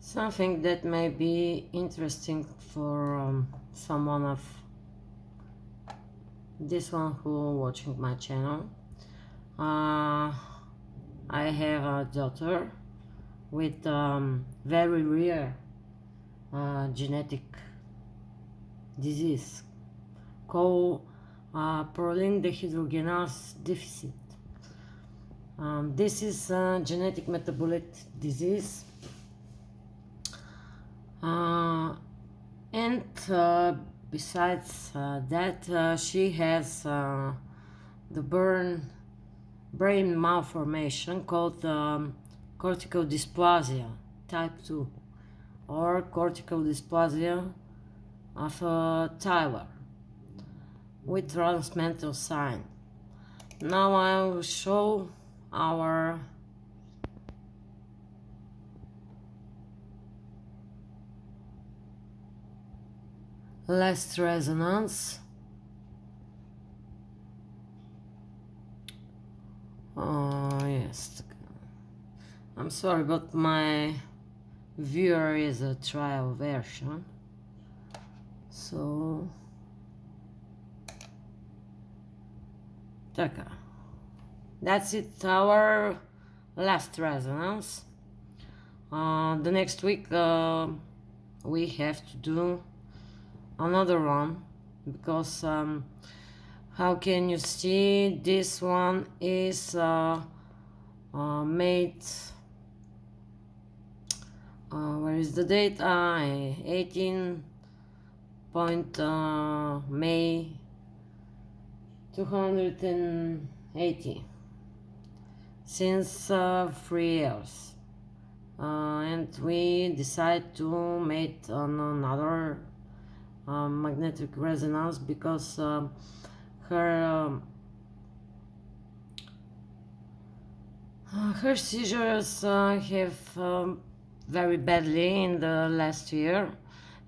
Something that may be interesting for someone of this one who watching my channel. I have a daughter with very rare genetic disease called proline dehydrogenase deficit. This is a genetic metabolic disease, and besides that, she has the brain malformation called cortical dysplasia type 2 or cortical dysplasia of Tyler with transmental sign. Now I will show our last resonance. Yes, I'm sorry, but my viewer is a trial version, so that's it, our last resonance. The next week we have to do another one, because how can you see, this one is made where is the date? 18 May 280, since 3 years, and we decide to make another magnetic resonance because her seizures have very badly in the last year,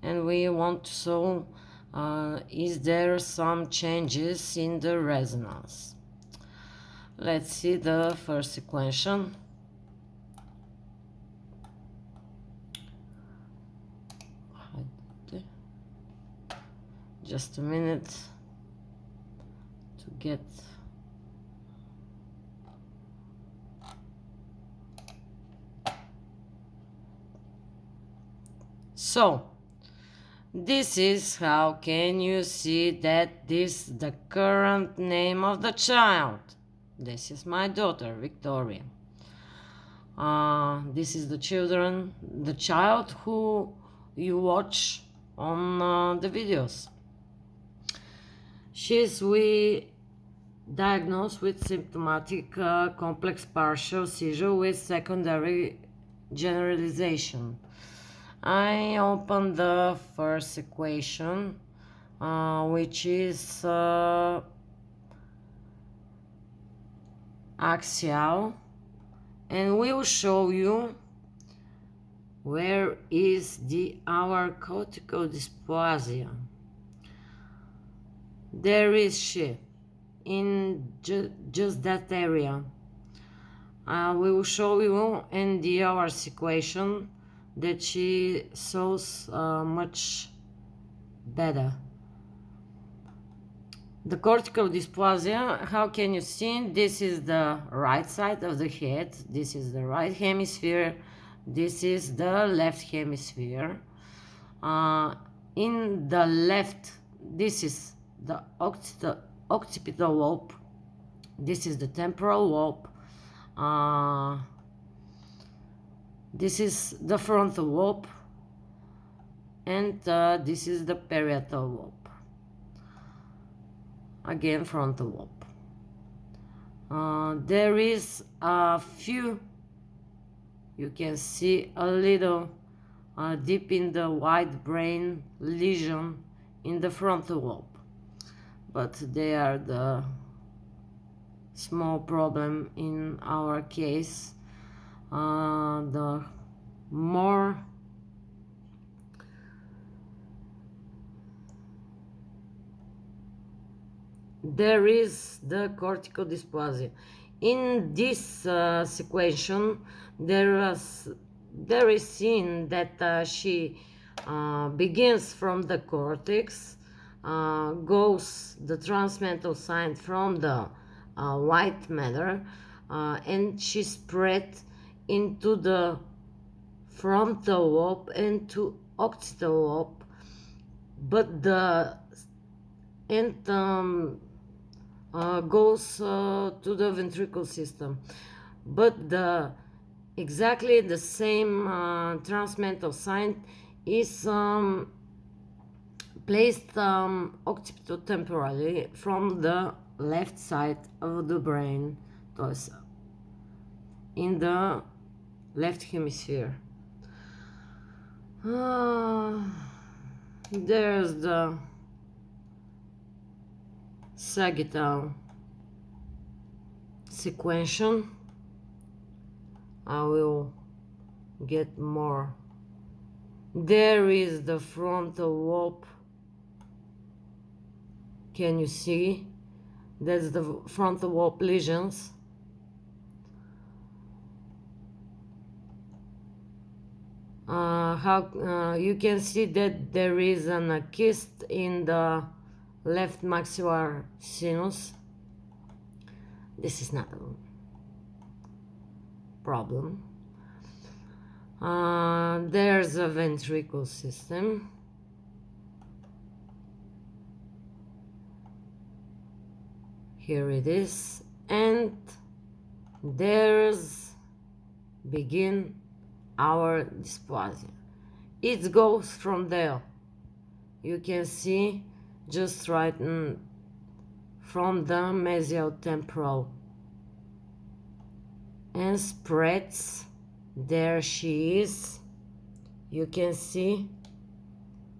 and we want to know is there some changes in the resonance. Let's see the first equation. Just a minute to get so this is how can you see that this is the current name of the child. This is my daughter Victoria. This is the child who you watch on the videos. She's diagnosed with symptomatic complex partial seizure with secondary generalization. I open the first equation, which is axial, and will show you where is our cortical dysplasia. There is she in just that area. We will show you in the hours equation that she shows much better. The cortical dysplasia, how can you see? This is the right side of the head, this is the right hemisphere, this is the left hemisphere. In the left, this is the occipital lobe, this is the temporal lobe, this is the frontal lobe, and this is the parietal lobe. Again, frontal lobe. There is a few, you can see a little deep in the white brain lesion in the frontal lobe, but they are the small problem in our case. The more there is the cortical dysplasia. In this sequence, there there is seen that she begins from the cortex, goes the transmental sign from the white matter, and she spread into the frontal lobe and to occipital lobe, but the and goes to the ventricle system, but the exactly the same transmental sign is placed occipitotemporally from the left side of the brain, thus in the left hemisphere. There's the sagittal sequential. I will get more. There is the frontal lobe. Can you see? That's the frontal lobe lesions. You can see that there is a cyst in the left maxillary sinus. This is not a problem. There's a ventricle system. Here it is, and there's begin our dysplasia. It goes from there. You can see just right from the mesiotemporal and spreads. There she is. You can see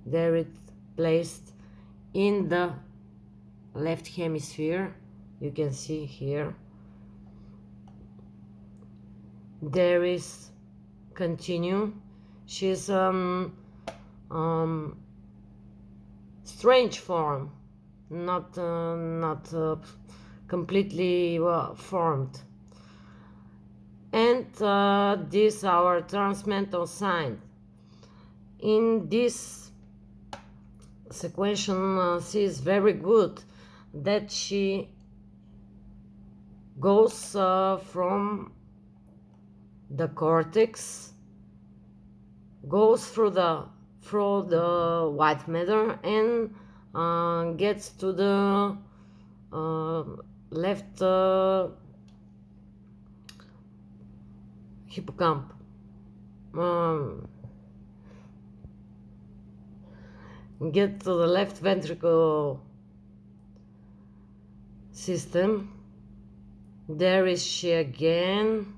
there it's placed in the left hemisphere. You can see here. There is continue. She's strange form, not completely formed. And this our transmental sign. In this sequential, she is very good that she goes from the cortex, goes through the white matter and gets to the left hippocamp. Get to the left ventricle system. There is she again.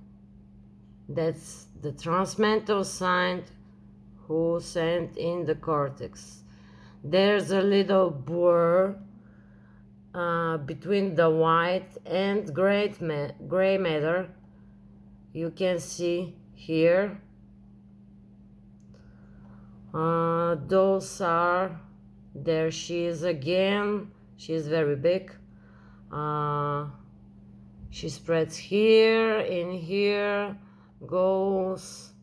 That's the transmental sign who sent in the cortex. There's a little blur between the white and gray matter. You can see here. Those are, there she is again. She is very big. She spreads here, in here, goes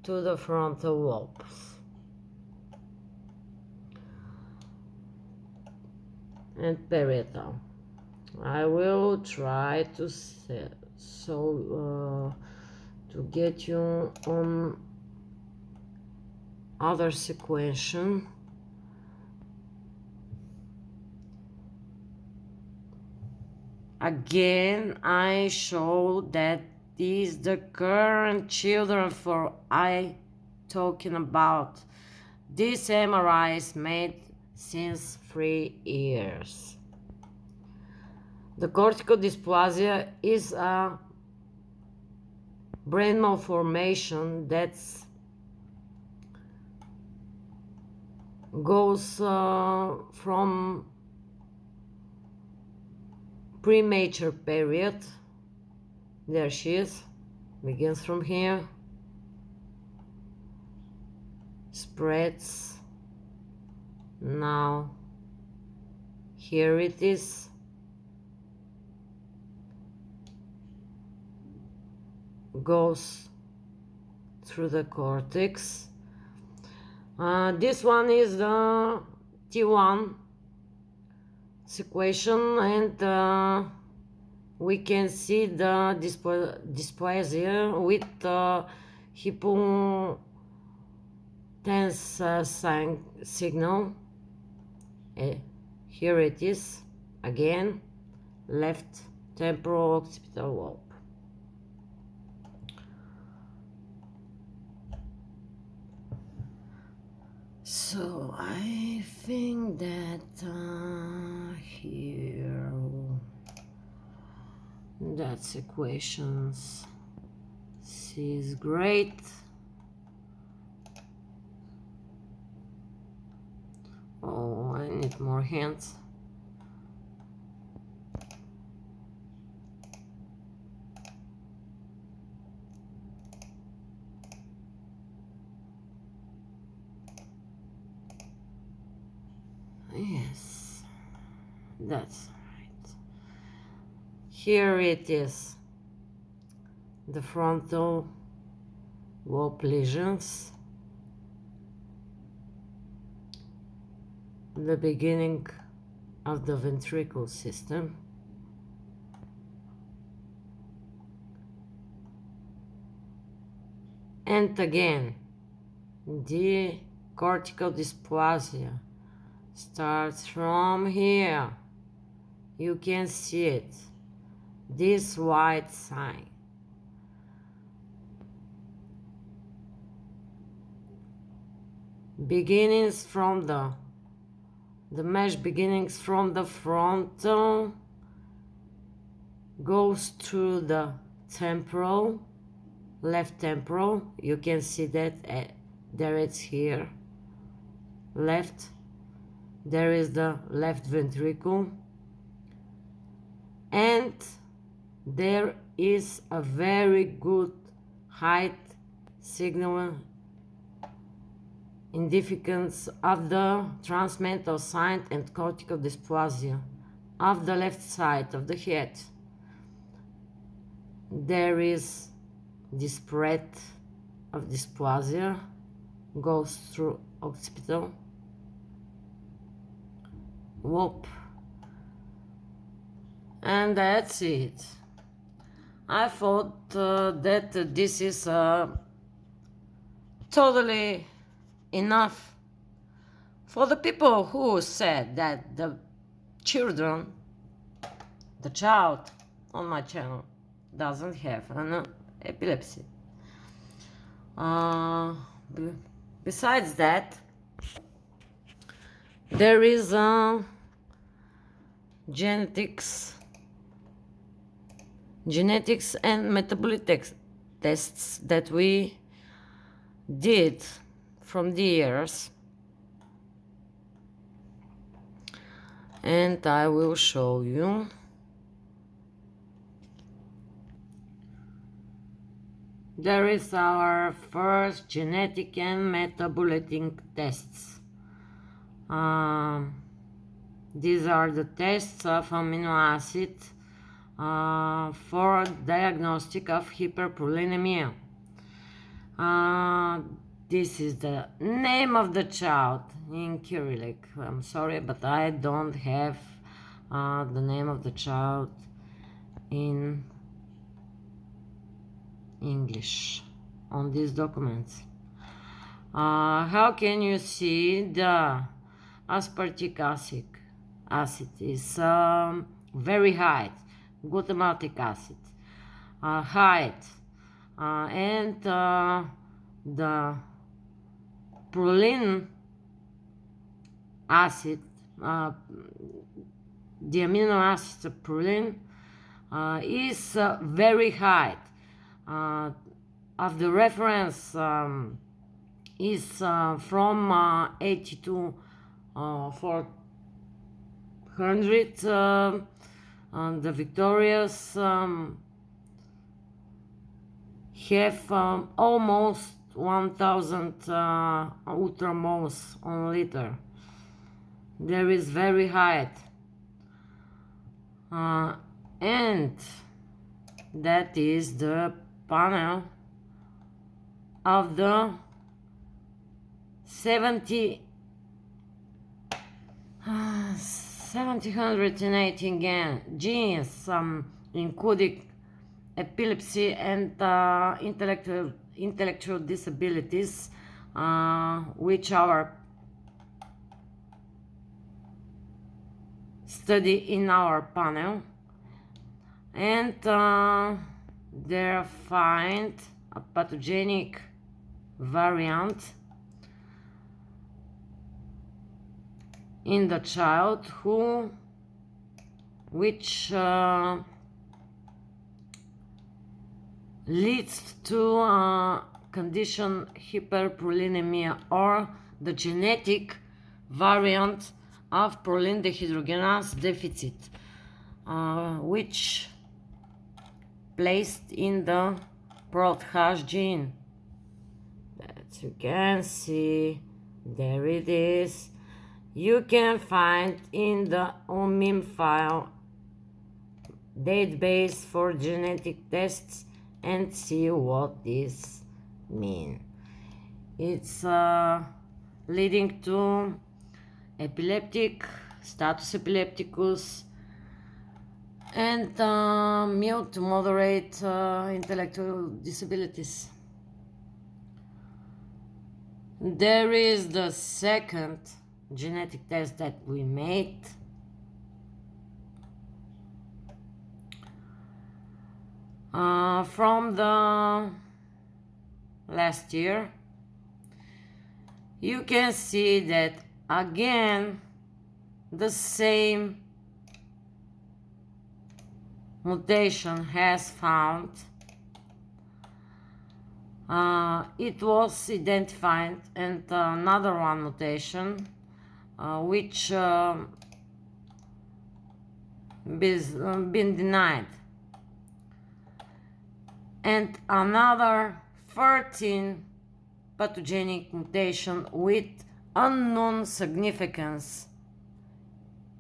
to the frontal lobes. And parietal. I will try to to get you on other sequential. Again, I show that these the current children for I talking about. This MRI is made since 3 years. The cortical dysplasia is a brain malformation that goes from premature period. There she is, begins from here, spreads. Now here it is, goes through the cortex. This one is the T1 sequestration, and we can see the dysplasia with hypotense signal. Here it is again, left temporal occipital lobe. So I think that here that's equations C is great. Oh, I need more hands. Yes, that's right. Here it is, the frontal lobe lesions, the beginning of the ventricle system, and again the cortical dysplasia starts from here. You can see it, this white sign. Beginnings from the mesh beginnings from the frontal goes through the temporal, left temporal. You can see that there it's here, left. There is the left ventricle, and there is a very good height signal indications of the transmental sign and cortical dysplasia of the left side of the head. There is this spread of dysplasia goes through occipital lobe, and that's it. I thought that this is totally enough for the people who said that the child on my channel doesn't have an epilepsy. Besides that, there is genetics and metabolic tests that we did from the years, and I will show you. There is our first genetic and metabolic tests. These are the tests of amino acid for diagnostic of hyperprolinemia. This is the name of the child in Cyrillic. I'm sorry, but I don't have the name of the child in English on these documents. How can you see the aspartic acid is very high, glutamatic acid, high, and the proline acid, the amino acid proline is very high. Of the reference is from 80 to 400. The Victorias have almost 1000 ultramoles on liter. There is very high, and that is the panel of the 718 genes including epilepsy and intellectual disabilities, which are studied in our panel, and they find a pathogenic variant in the child which leads to condition hyperprolinemia, or the genetic variant of proline dehydrogenase deficit, which placed in the PROTH gene. That you can see, there it is. You can find in the OMIM file database for genetic tests and see what this means. It's leading to epileptic, status epilepticus, and mild to moderate intellectual disabilities. There is the second genetic test that we made. From the last year, you can see that again the same mutation has found. It was identified, and another one mutation which been denied, and another 13 pathogenic mutation with unknown significance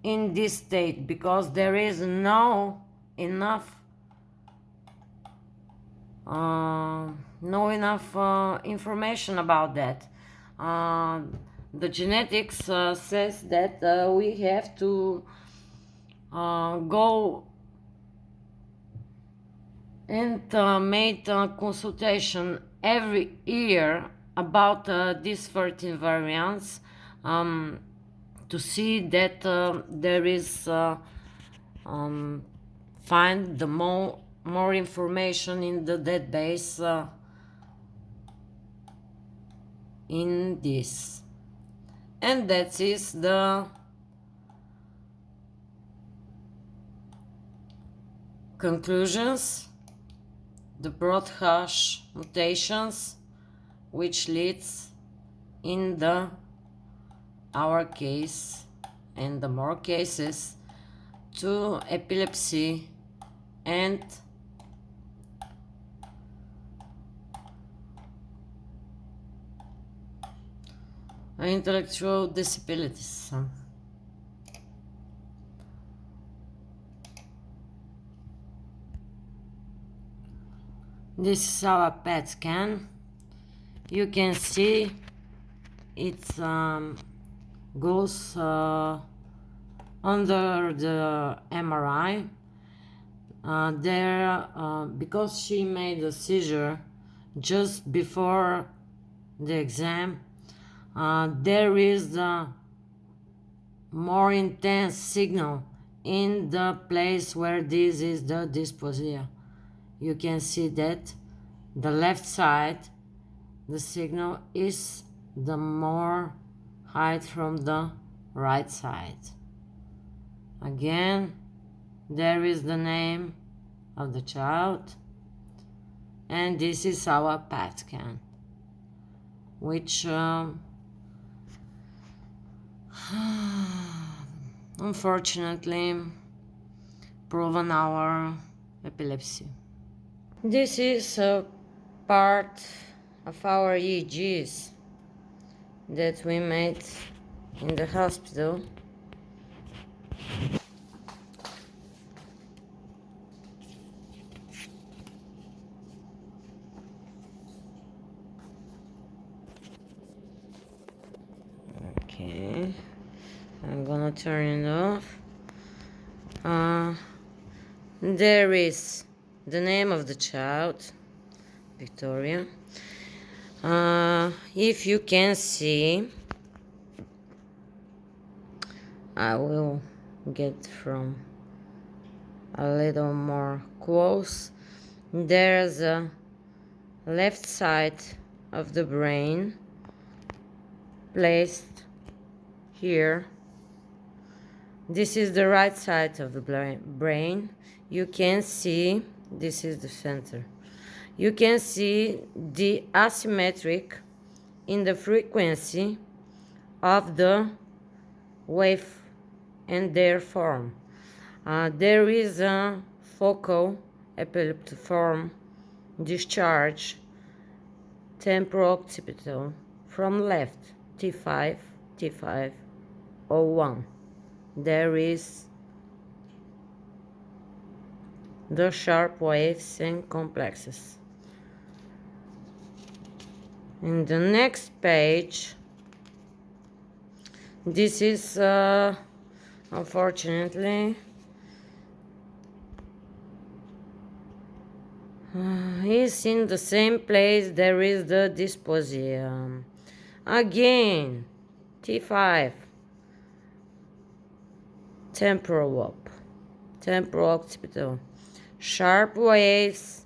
in this state, because there is no enough information about that. The genetics says that we have to go and make a consultation every year about these 13 variants, to see that there is find the more information in the database in this. And that is the conclusions, the broad hash mutations, which leads in our case and the more cases to epilepsy and intellectual disabilities. This is our PET scan. You can see it goes under the MRI. Because she made a seizure just before the exam, there is a more intense signal in the place where this is the dysplasia. You can see that the left side, the signal is the more height from the right side. Again, there is the name of the child, and this is our PET scan, which unfortunately proven our epilepsy. This is a part of our eegs that we made in the hospital. turn it off. There is the name of the child, Victoria. If you can see, I will get from a little more close. There's a left side of the brain placed here. This is the right side of the brain. You can see, this is the center. You can see the asymmetric in the frequency of the wave and their form. There is a focal epileptiform discharge temporo-occipital from left, T5, T5, O1. There is the sharp waves and complexes. In the next page, this is unfortunately is in the same place. There is the dysplasia. Again, T5, temporal lobe, temporo-occipital, sharp waves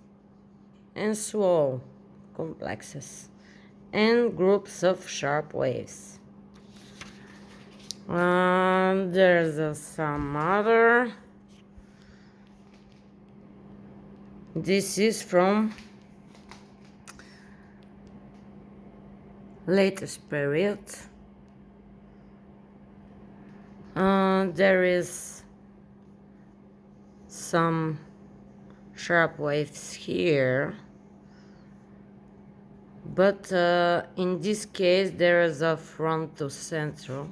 and slow complexes, and groups of sharp waves. There's some other. This is from latest period. There is some sharp waves here, but in this case there is a fronto-central.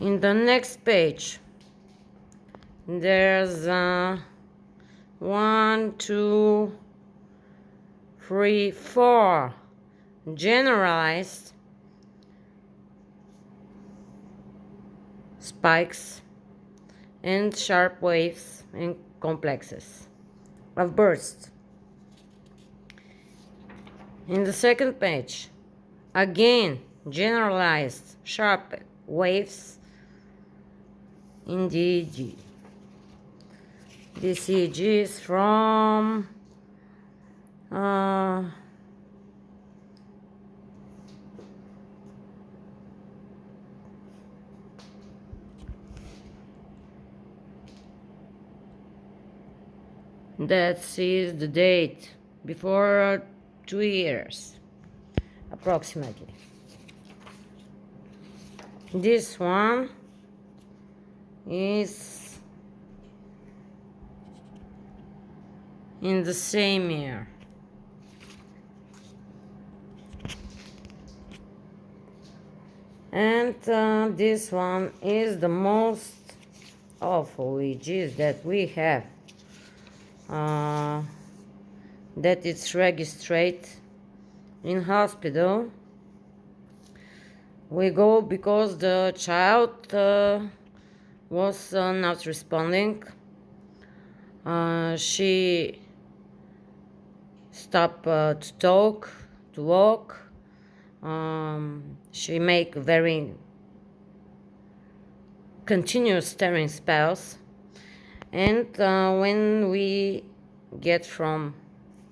In the next page, there's 1, 2, 3, 4 generalized spikes and sharp waves and complexes of bursts. In the second page, again generalized sharp waves in the EEG. This EEG is from that is the date before 2 years approximately. This one is in the same year. And this one is the most awful EEGs that we have. That it's registered in hospital. We go because the child was not responding. She stopped to talk, to walk. She make very continuous staring spells. And when we get from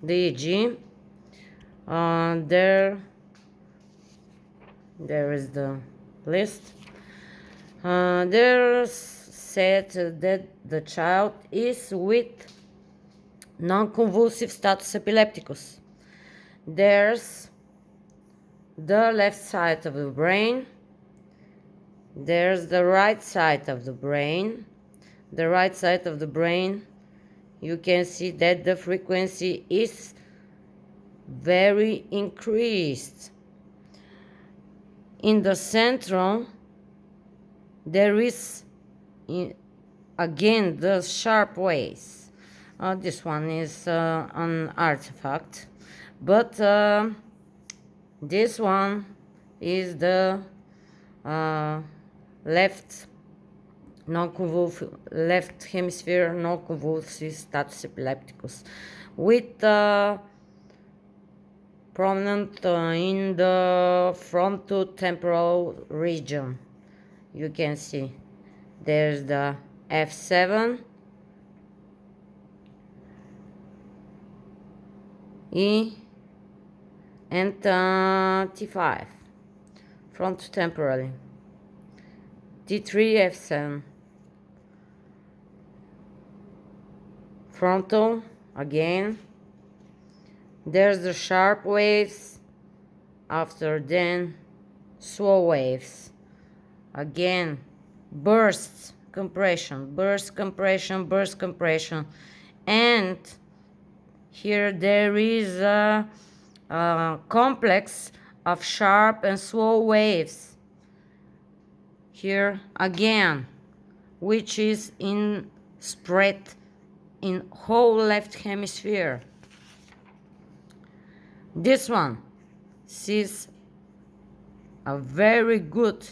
the EEG, there is the list. There said that the child is with non-convulsive status epilepticus. There's the left side of the brain. There's the right side of the brain. The right side of the brain, you can see that the frequency is very increased. In the central, there is again the sharp waves. This one is an artifact, but this one is the left left hemisphere non-convulsive status epilepticus, with prominent in the frontotemporal region. You can see there's the F7, E, and T5 frontotemporally, T3, F7 frontal again. There's the sharp waves, after then slow waves, again bursts, compression, burst, compression, burst, compression, and here there is a complex of sharp and slow waves here again, which is spread in whole left hemisphere. This one sees a very good.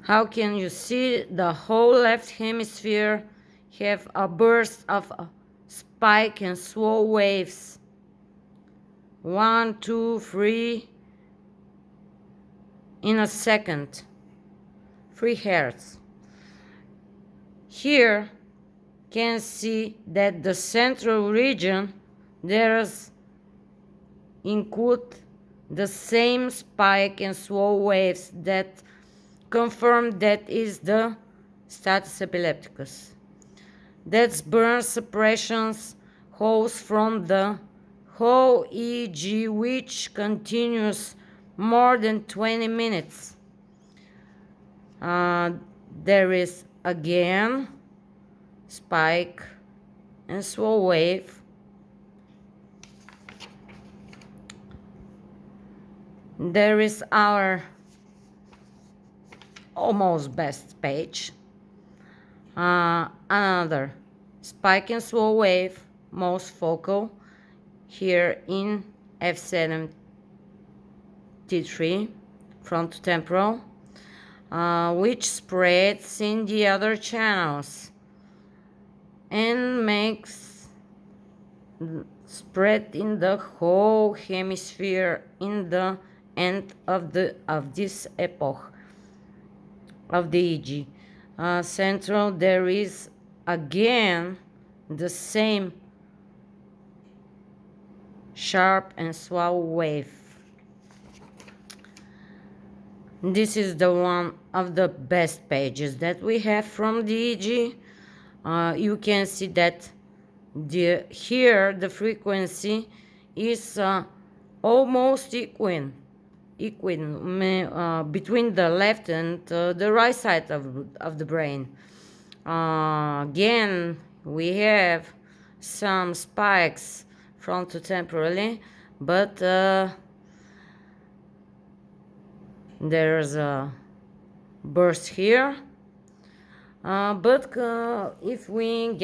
How can you see the whole left hemisphere have a burst of spike and slow waves? 1, 2, 3 in a second, 3 hertz. Here can see that the central region there's include the same spike and slow waves that confirm that is the status epilepticus. That's burn suppressions holes from the whole EEG, which continues more than 20 minutes. There is again spike and slow wave. There is our almost best page. Another spike and slow wave, most focal here in F7 T3 frontotemporal, which spreads in the other channels and makes spread in the whole hemisphere in the end of this epoch of the EEG. Central there is again the same sharp and slow wave. This is the one of the best pages that we have from the EEG. You can see that here the frequency is almost equal between the left and the right side of the brain. Again, we have some spikes frontotemporally, but there's a burst here. But if we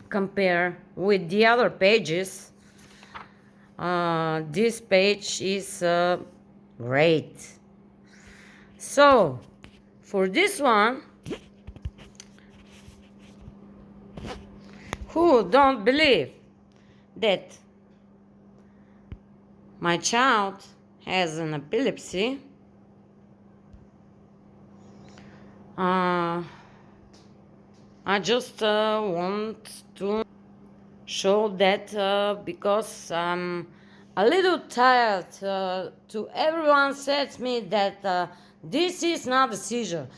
compare with the other pages, this page is great. So for this one, who don't believe that my child has an epilepsy, I just want to show that because I'm a little tired to everyone says me that this is not a seizure.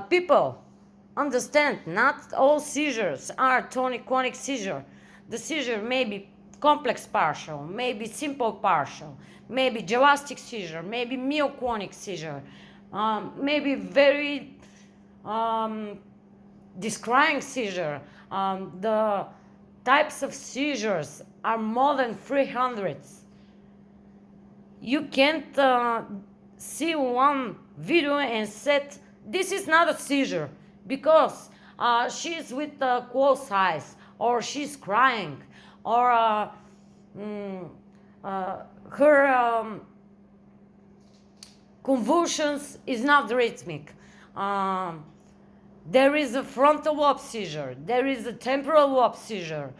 People understand, not all seizures are tonic-clonic seizure. The seizure may be complex partial, maybe simple partial, maybe gelastic seizure, maybe myoclonic seizure, maybe very descrying seizure. The types of seizures are more than 300. You can't see one video and said this is not a seizure because she's with closed eyes, or she's crying, or her convulsions is not rhythmic. There is a frontal lobe seizure. There is a temporal lobe seizure.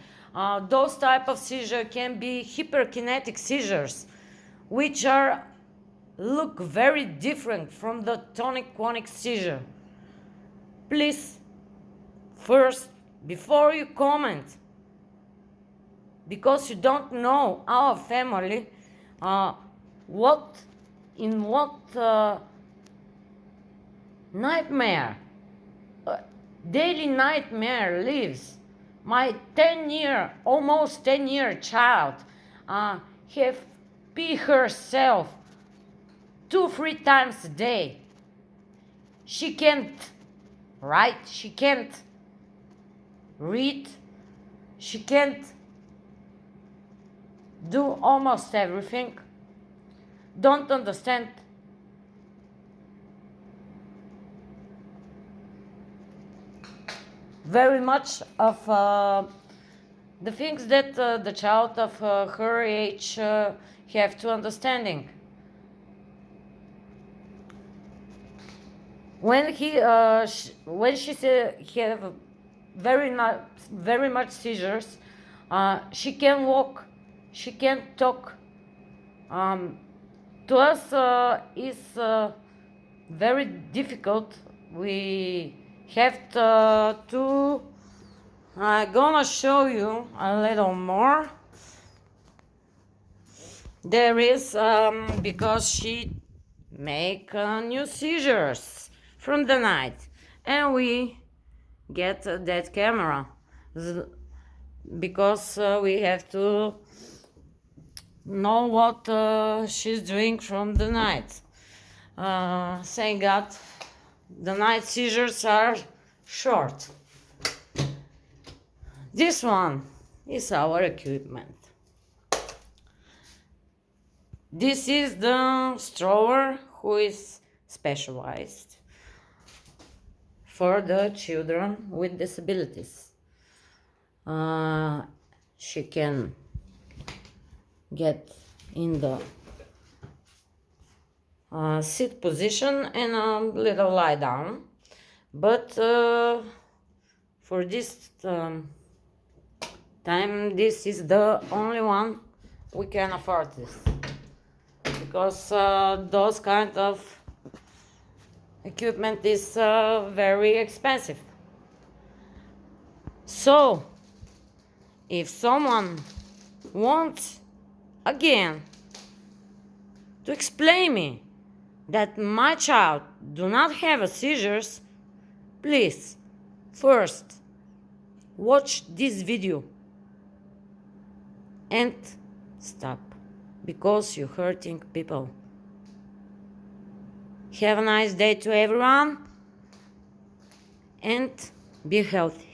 Those type of seizure can be hyperkinetic seizures, which look very different from the tonic-clonic seizure. Please, first, before you comment, because you don't know our family, what nightmare, daily nightmare lives my almost 10-year child. Have pee herself 2-3 times a day. She can't write, she can't read, she can't do almost everything. Don't understand. Very much of the things that the child of her age have to understanding. When she have very much seizures, she can walk, she can talk. To us is very difficult. We have to I'm gonna show you a little more. There is because she make new seizures from the night, and we get that camera because we have to know what she's doing from the night. Thank God the night seizures are short. This one is our equipment. This is the stroller who is specialized for the children with disabilities. She can get in the sit position and a little lie down, but for this time this is the only one we can afford this, because those kind of equipment is very expensive. So if someone wants again to explain me that my child do not have seizures, please first watch this video and stop, because you're hurting people. Have a nice day to everyone and be healthy.